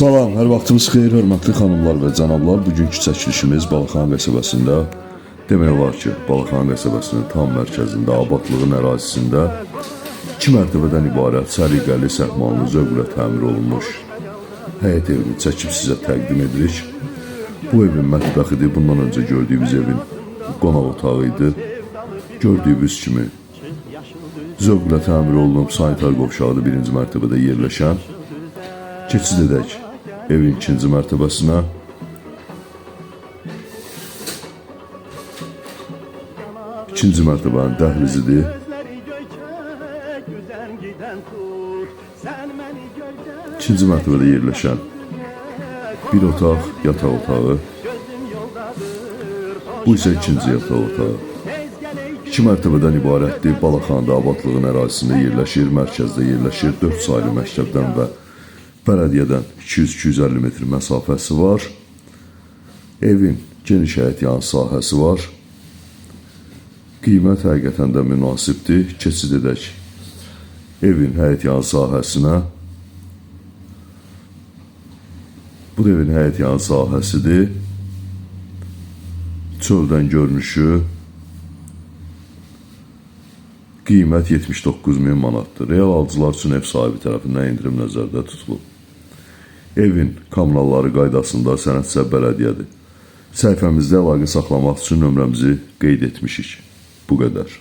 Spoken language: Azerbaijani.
Salam, hər vaxtınız xeyir, hörmətli xanımlar və cənablar. Bugünkü çəkilişimiz Balaxan qəsəbəsində, demək olar ki, Balaxan qəsəbəsinin tam mərkəzində, abadlığın ərazisində 2 mərtəbədən ibarət səliqəli, səhmanlı, zövqlə təmir olunmuş həyət evini çəkib sizə təqdim edirik. Bu evin mətbəxidir, bundan öncə gördüyümüz evin qonaq otağı idi. Gördüyünüz kimi zövqlə təmir olunub, sanitar qovşağı birinci mərtəbədə yerləşən. Keçid edək evin ikinci mərtəbəsinə. İkinci mərtəbənin dəhlizidir. İkinci mərtəbədə yerləşən bir otaq, yataq otağı. Bu isə ikinci yataq otağı. 2 mərtəbədən ibarətdir. Balaxanda abadlığın ərazisində yerləşir, mərkəzdə yerləşir. 4 saylı məktəbdən və bələdiyyədən 200-250 metr məsafəsi var. Evin geniş həyət yanı sahəsi var. Qiymət həqiqətən də münasibdir. Keçid edək evin həyət yanı sahəsinə. Bu da evin həyət yanı sahəsidir. Çöldən görünüşü. Qiymət 79.000 manatdır. Real alıcılar üçün ev sahibi tərəfindən indirim nəzərdə tutulub. Evin kommunalları qaydasında sənədsə bələdiyyədir. Səhifəmizdə əlaqə saxlamaq üçün nömrəmizi qeyd etmişik. Bu qədər.